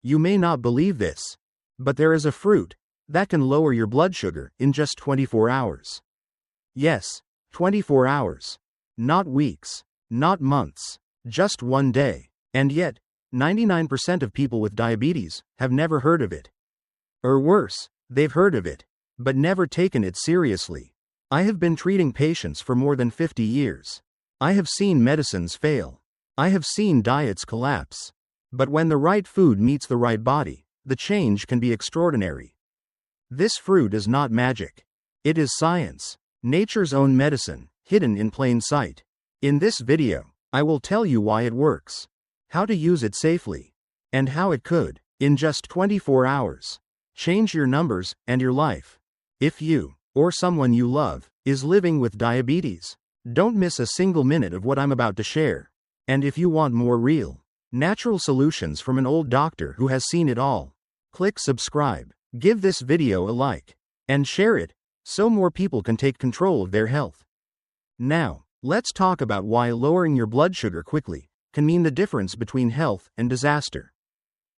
You may not believe this, but there is a fruit that can lower your blood sugar in just 24 hours. Yes, 24 hours. Not weeks, not months, just one day. And yet, 99% of people with diabetes have never heard of it. Or worse, they've heard of it, but never taken it seriously. I have been treating patients for more than 50 years. I have seen medicines fail. I have seen diets collapse. But when the right food meets the right body, the change can be extraordinary. This fruit is not magic. It is science, nature's own medicine, hidden in plain sight. In this video, I will tell you why it works, how to use it safely, and how it could, in just 24 hours, change your numbers and your life. If you, or someone you love, is living with diabetes, don't miss a single minute of what I'm about to share. And if you want more real, natural solutions from an old doctor who has seen it all, click subscribe, give this video a like, and share it, so more people can take control of their health. Now, let's talk about why lowering your blood sugar quickly can mean the difference between health and disaster.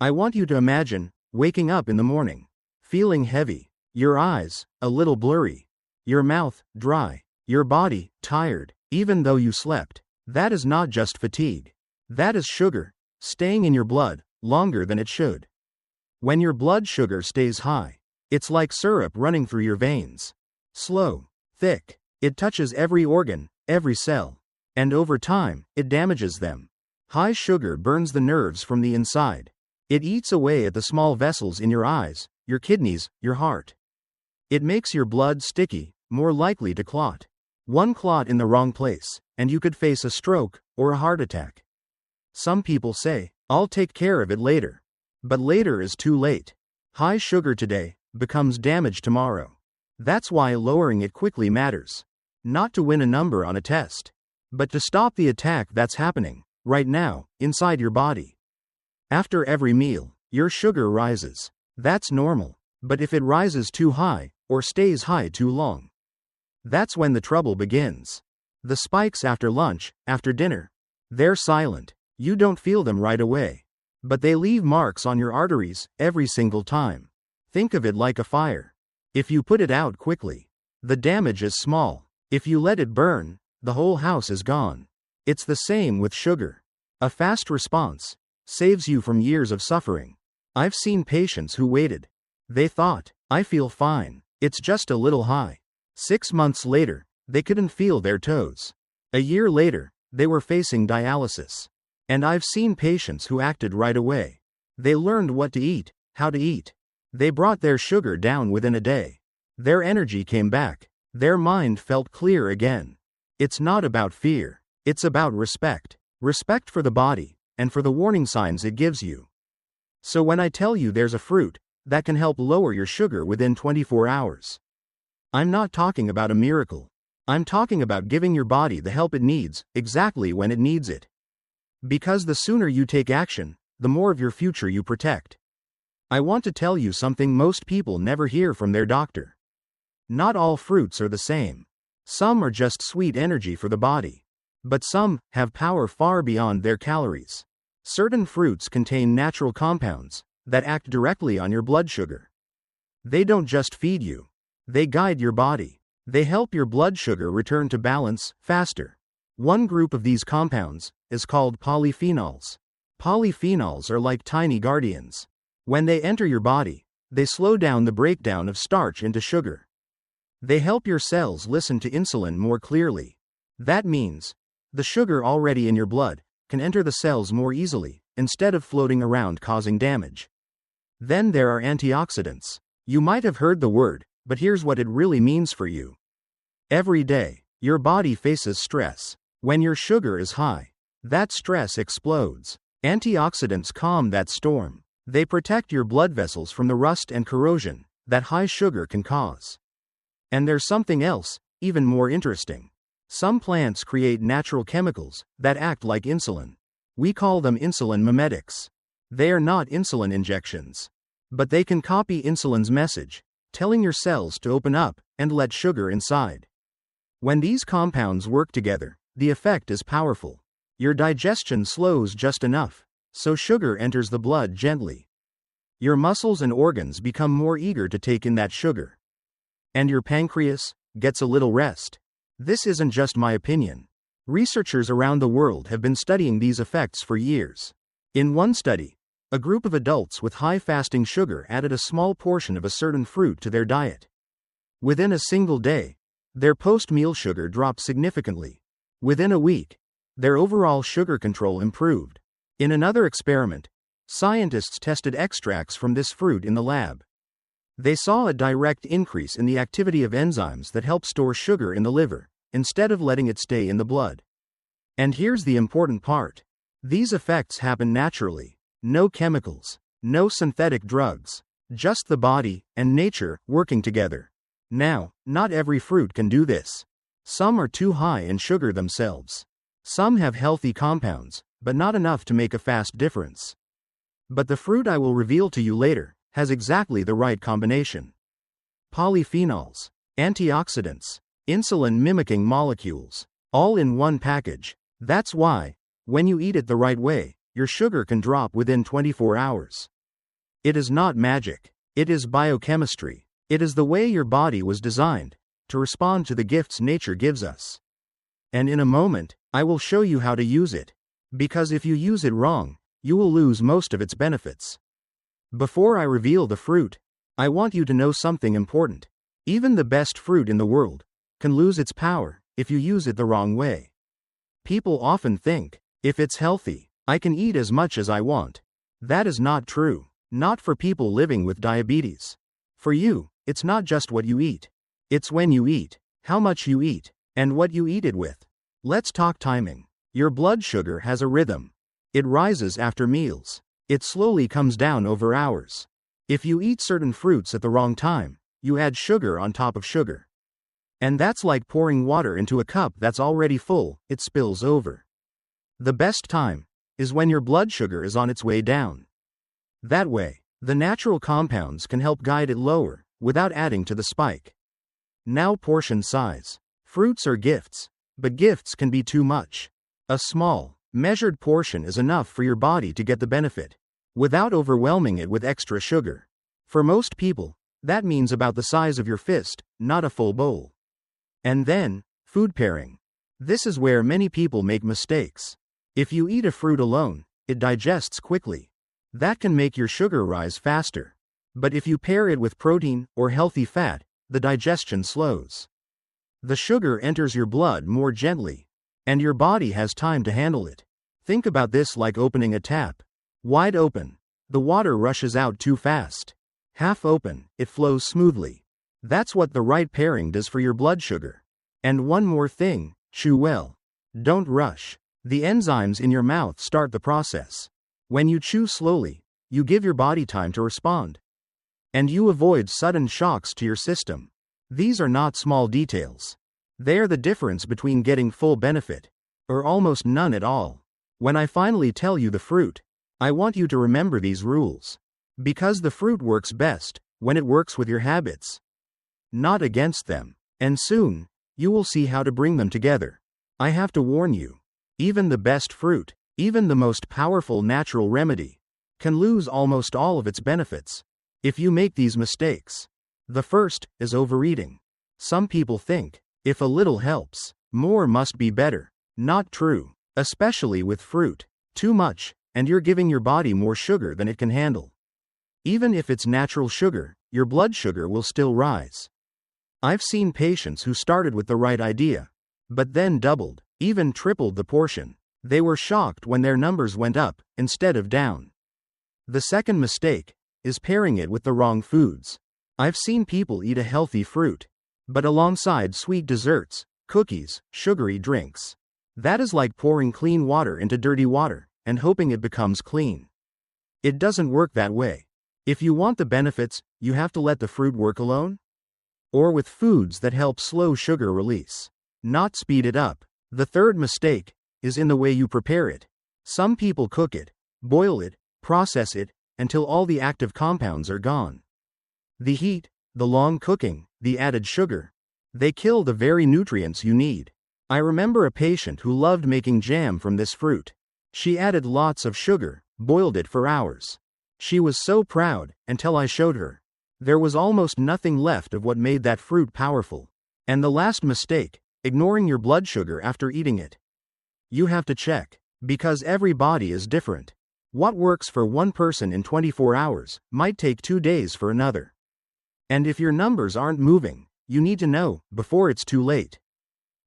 I want you to imagine waking up in the morning, feeling heavy, your eyes a little blurry, your mouth dry, your body tired, even though you slept. That is not just fatigue. That is sugar staying in your blood longer than it should. When your blood sugar stays high, it's like syrup running through your veins. Slow, thick, it touches every organ, every cell, and over time, it damages them. High sugar burns the nerves from the inside. It eats away at the small vessels in your eyes, your kidneys, your heart. It makes your blood sticky, more likely to clot. One clot in the wrong place, and you could face a stroke or a heart attack. Some people say, "I'll take care of it later." But later is too late. High sugar today becomes damage tomorrow. That's why lowering it quickly matters. Not to win a number on a test, but to stop the attack that's happening right now inside your body. After every meal, your sugar rises. That's normal. But if it rises too high, or stays high too long, that's when the trouble begins. The spikes after lunch, after dinner, they're silent. You don't feel them right away. But they leave marks on your arteries every single time. Think of it like a fire. If you put it out quickly, the damage is small. If you let it burn, the whole house is gone. It's the same with sugar. A fast response saves you from years of suffering. I've seen patients who waited. They thought, "I feel fine. It's just a little high." 6 months later, they couldn't feel their toes. A year later, they were facing dialysis. And I've seen patients who acted right away. They learned what to eat, how to eat. They brought their sugar down within a day. Their energy came back. Their mind felt clear again. It's not about fear. It's about respect. Respect for the body, and for the warning signs it gives you. So when I tell you there's a fruit that can help lower your sugar within 24 hours, I'm not talking about a miracle. I'm talking about giving your body the help it needs, exactly when it needs it. Because the sooner you take action, the more of your future you protect. I want to tell you something most people never hear from their doctor. Not all fruits are the same. Some are just sweet energy for the body. But some have power far beyond their calories. Certain fruits contain natural compounds that act directly on your blood sugar. They don't just feed you. They guide your body. They help your blood sugar return to balance faster. One group of these compounds is called polyphenols. Polyphenols are like tiny guardians. When they enter your body, they slow down the breakdown of starch into sugar. They help your cells listen to insulin more clearly. That means the sugar already in your blood can enter the cells more easily, instead of floating around causing damage. Then there are antioxidants. You might have heard the word, but here's what it really means for you. Every day, your body faces stress. When your sugar is high, that stress explodes. Antioxidants calm that storm. They protect your blood vessels from the rust and corrosion that high sugar can cause. And there's something else, even more interesting. Some plants create natural chemicals that act like insulin. We call them insulin mimetics. They are not insulin injections. But they can copy insulin's message, telling your cells to open up and let sugar inside. When these compounds work together, the effect is powerful. Your digestion slows just enough, so sugar enters the blood gently. Your muscles and organs become more eager to take in that sugar. And your pancreas gets a little rest. This isn't just my opinion. Researchers around the world have been studying these effects for years. In one study, a group of adults with high fasting sugar added a small portion of a certain fruit to their diet. Within a single day, their post-meal sugar dropped significantly. Within a week, their overall sugar control improved. In another experiment, scientists tested extracts from this fruit in the lab. They saw a direct increase in the activity of enzymes that help store sugar in the liver, instead of letting it stay in the blood. And here's the important part. These effects happen naturally. No chemicals, no synthetic drugs, just the body and nature working together. Now, not every fruit can do this. Some are too high in sugar themselves. Some have healthy compounds, but not enough to make a fast difference. But the fruit I will reveal to you later has exactly the right combination. Polyphenols, antioxidants, insulin-mimicking molecules, all in one package. That's why, when you eat it the right way, your sugar can drop within 24 hours. It is not magic. It is biochemistry. It is the way your body was designed to respond to the gifts nature gives us. And in a moment, I will show you how to use it. Because if you use it wrong, you will lose most of its benefits. Before I reveal the fruit, I want you to know something important. Even the best fruit in the world can lose its power if you use it the wrong way. People often think, if it's healthy, I can eat as much as I want. That is not true. Not for people living with diabetes. For you, it's not just what you eat. It's when you eat, how much you eat, and what you eat it with. Let's talk timing. Your blood sugar has a rhythm. It rises after meals. It slowly comes down over hours. If you eat certain fruits at the wrong time, you add sugar on top of sugar. And that's like pouring water into a cup that's already full, it spills over. The best time is when your blood sugar is on its way down. That way, the natural compounds can help guide it lower, without adding to the spike. Now portion size. Fruits are gifts, but gifts can be too much. A small, measured portion is enough for your body to get the benefit, without overwhelming it with extra sugar. For most people, that means about the size of your fist, not a full bowl. And then, food pairing. This is where many people make mistakes. If you eat a fruit alone, it digests quickly. That can make your sugar rise faster. But if you pair it with protein or healthy fat, the digestion slows. The sugar enters your blood more gently, and your body has time to handle it. Think about this like opening a tap. Wide open, the water rushes out too fast. Half open, it flows smoothly. That's what the right pairing does for your blood sugar. And one more thing, chew well. Don't rush. The enzymes in your mouth start the process. When you chew slowly, you give your body time to respond. And you avoid sudden shocks to your system. These are not small details. They are the difference between getting full benefit, or almost none at all. When I finally tell you the fruit, I want you to remember these rules. Because the fruit works best when it works with your habits, not against them. And soon, you will see how to bring them together. I have to warn you, even the best fruit, even the most powerful natural remedy, can lose almost all of its benefits if you make these mistakes. The first is overeating. Some people think, if a little helps, more must be better. Not true, especially with fruit. Too much, and you're giving your body more sugar than it can handle. Even if it's natural sugar, your blood sugar will still rise. I've seen patients who started with the right idea, but then doubled, even tripled the portion. They were shocked when their numbers went up, instead of down. The second mistake is pairing it with the wrong foods. I've seen people eat a healthy fruit, but alongside sweet desserts, cookies, sugary drinks. That is like pouring clean water into dirty water and hoping it becomes clean. It doesn't work that way. If you want the benefits, you have to let the fruit work alone, or with foods that help slow sugar release, not speed it up. The third mistake is in the way you prepare it. Some people cook it, boil it, process it, until all the active compounds are gone. The heat, the long cooking, the added sugar, they kill the very nutrients you need. I remember a patient who loved making jam from this fruit. She added lots of sugar, boiled it for hours. She was so proud, until I showed her. There was almost nothing left of what made that fruit powerful. And the last mistake, ignoring your blood sugar after eating it. You have to check, because every body is different. What works for one person in 24 hours might take 2 days for another. And if your numbers aren't moving, you need to know before it's too late.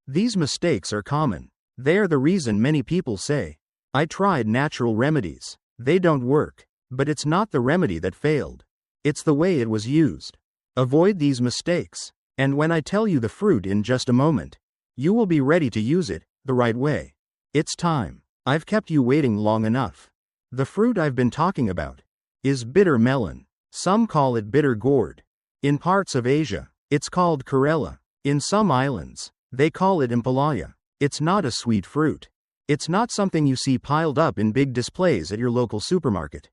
These mistakes are common. They are the reason many people say, I tried natural remedies. They don't work. But it's not the remedy that failed. It's the way it was used. Avoid these mistakes. And when I tell you the fruit in just a moment, you will be ready to use it the right way. It's time. I've kept you waiting long enough. The fruit I've been talking about is bitter melon. Some call it bitter gourd. In parts of Asia, it's called Karela. In some islands, they call it impalaya. It's not a sweet fruit. It's not something you see piled up in big displays at your local supermarket.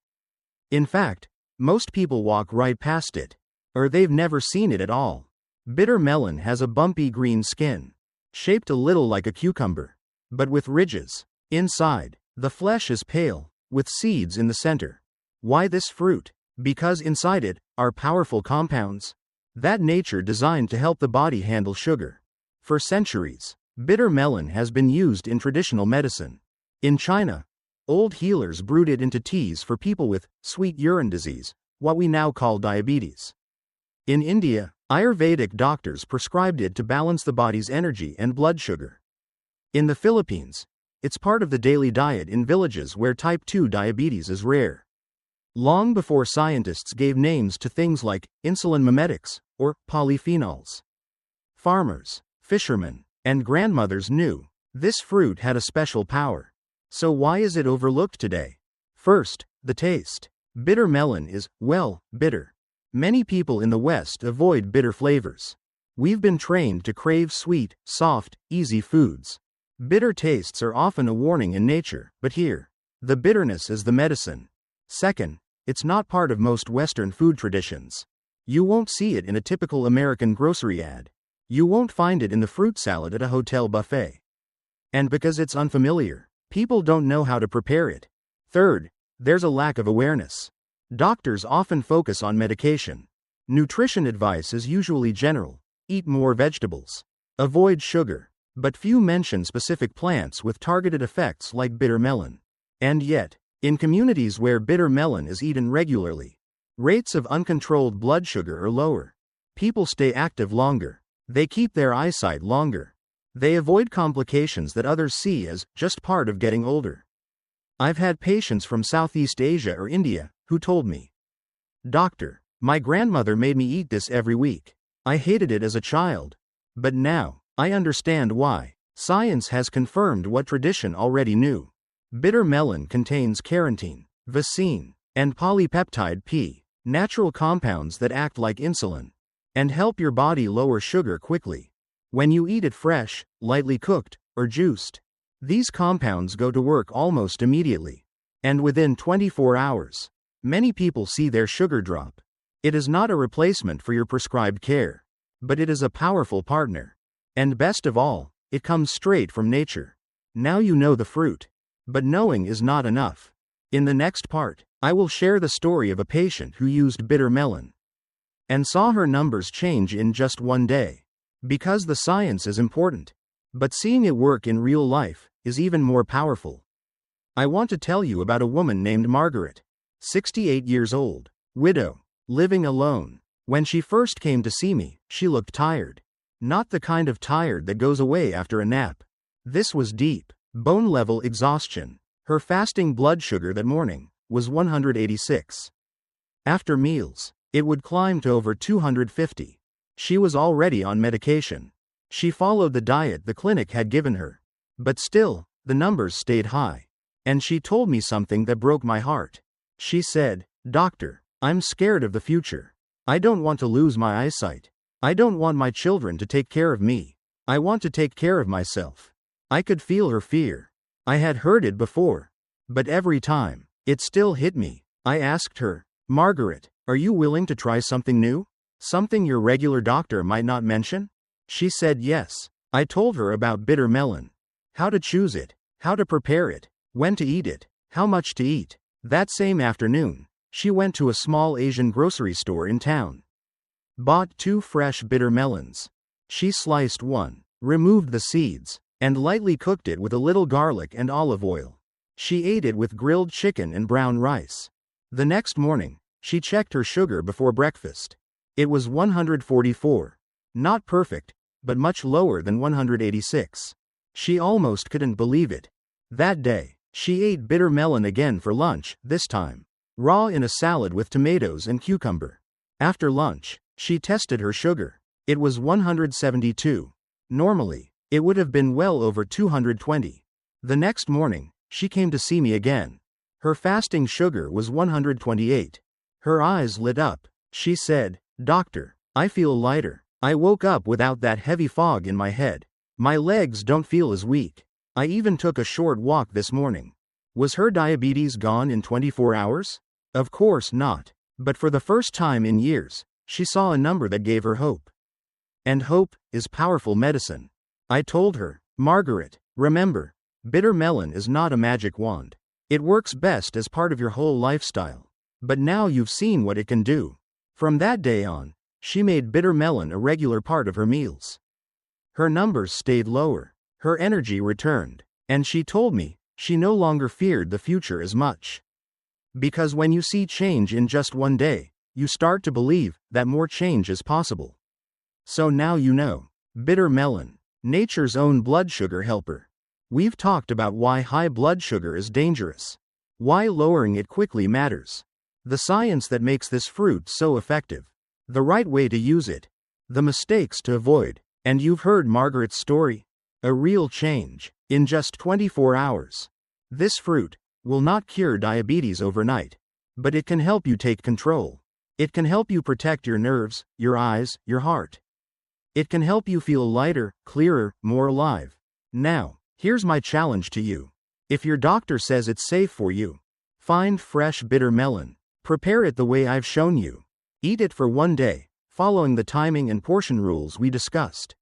In fact, most people walk right past it, or they've never seen it at all. Bitter melon has a bumpy green skin, shaped a little like a cucumber, but with ridges. Inside, the flesh is pale, with seeds in the center. Why this fruit? Because inside it are powerful compounds that nature designed to help the body handle sugar. For centuries, bitter melon has been used in traditional medicine. In China, old healers brewed it into teas for people with sweet urine disease, what we now call diabetes. In India, Ayurvedic doctors prescribed it to balance the body's energy and blood sugar. In the Philippines, it's part of the daily diet in villages where type 2 diabetes is rare. Long before scientists gave names to things like insulin mimetics or polyphenols, farmers, fishermen, and grandmothers knew this fruit had a special power. So why is it overlooked today? First, the taste. Bitter melon is, well, bitter. Many people in the West avoid bitter flavors. We've been trained to crave sweet, soft, easy foods. Bitter tastes are often a warning in nature, but here, the bitterness is the medicine. Second, it's not part of most Western food traditions. You won't see it in a typical American grocery ad. You won't find it in the fruit salad at a hotel buffet. And because it's unfamiliar, people don't know how to prepare it. Third, there's a lack of awareness. Doctors often focus on medication. Nutrition advice is usually general. Eat more vegetables. Avoid sugar. But few mention specific plants with targeted effects like bitter melon. And yet, in communities where bitter melon is eaten regularly, rates of uncontrolled blood sugar are lower. People stay active longer. They keep their eyesight longer. They avoid complications that others see as just part of getting older. I've had patients from Southeast Asia or India who told me, "Doctor, my grandmother made me eat this every week. I hated it as a child. But now, I understand why. Science has confirmed what tradition already knew. Bitter melon contains carotene, vicine, and polypeptide P, natural compounds that act like insulin and help your body lower sugar quickly. When you eat it fresh, lightly cooked, or juiced, these compounds go to work almost immediately. And within 24 hours, many people see their sugar drop. It is not a replacement for your prescribed care, but it is a powerful partner. And best of all, it comes straight from nature. Now you know the fruit. But knowing is not enough. In the next part, I will share the story of a patient who used bitter melon and saw her numbers change in just one day. Because the science is important, but seeing it work in real life is even more powerful. I want to tell you about a woman named Margaret, 68 years old, widow, living alone. When she first came to see me, she looked tired. Not the kind of tired that goes away after a nap. This was deep, bone-level exhaustion. Her fasting blood sugar that morning was 186. After meals, it would climb to over 250. She was already on medication. She followed the diet the clinic had given her. But still, the numbers stayed high. And she told me something that broke my heart. She said, "Doctor, I'm scared of the future. I don't want to lose my eyesight. I don't want my children to take care of me. I want to take care of myself." I could feel her fear. I had heard it before. But every time, it still hit me. I asked her, "Margaret, are you willing to try something new? Something your regular doctor might not mention?" She said yes. I told her about bitter melon. How to choose it, how to prepare it, when to eat it, how much to eat. That same afternoon, She went to a small Asian grocery store in town. Bought 2 fresh bitter melons. She sliced one, removed the seeds, and lightly cooked it with a little garlic and olive oil. She ate it with grilled chicken and brown rice. The next morning, she checked her sugar before breakfast. It was 144. Not perfect, but much lower than 186. She almost couldn't believe it. That day, she ate bitter melon again for lunch, this time raw in a salad with tomatoes and cucumber. After lunch, she tested her sugar. It was 172. Normally, it would have been well over 220. The next morning, she came to see me again. Her fasting sugar was 128. Her eyes lit up. She said, "Doctor, I feel lighter. I woke up without that heavy fog in my head. My legs don't feel as weak. I even took a short walk this morning." Was her diabetes gone in 24 hours? Of course not. But for the first time in years, she saw a number that gave her hope. And hope is powerful medicine. I told her, "Margaret, remember, bitter melon is not a magic wand. It works best as part of your whole lifestyle. But now you've seen what it can do." From that day on, she made bitter melon a regular part of her meals. Her numbers stayed lower. Her energy returned. And she told me, she no longer feared the future as much. Because when you see change in just one day, you start to believe that more change is possible. So now you know. Bitter melon, nature's own blood sugar helper. We've talked about why high blood sugar is dangerous. Why lowering it quickly matters. The science that makes this fruit so effective. The right way to use it. The mistakes to avoid. And you've heard Margaret's story. A real change. In just 24 hours. This fruit will not cure diabetes overnight. But it can help you take control. It can help you protect your nerves, your eyes, your heart. It can help you feel lighter, clearer, more alive. Now, here's my challenge to you. If your doctor says it's safe for you, find fresh bitter melon. Prepare it the way I've shown you. Eat it for one day, following the timing and portion rules we discussed.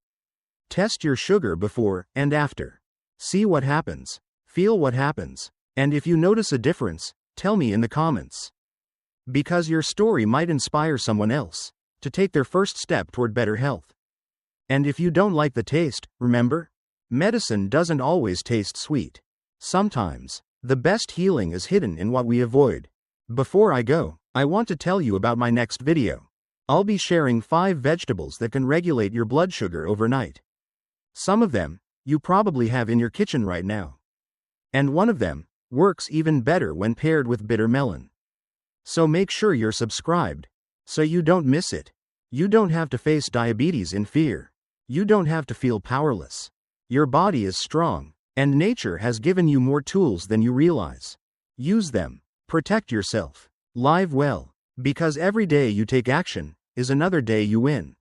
Test your sugar before and after. See what happens. Feel what happens. And if you notice a difference, tell me in the comments. Because your story might inspire someone else to take their first step toward better health. And if you don't like the taste, remember, medicine doesn't always taste sweet. Sometimes, the best healing is hidden in what we avoid. Before I go, I want to tell you about my next video. I'll be sharing 5 vegetables that can regulate your blood sugar overnight. Some of them, you probably have in your kitchen right now. And one of them works even better when paired with bitter melon. So make sure you're subscribed, so you don't miss it. You don't have to face diabetes in fear. You don't have to feel powerless. Your body is strong, and nature has given you more tools than you realize. Use them. Protect yourself. Live well. Because every day you take action is another day you win.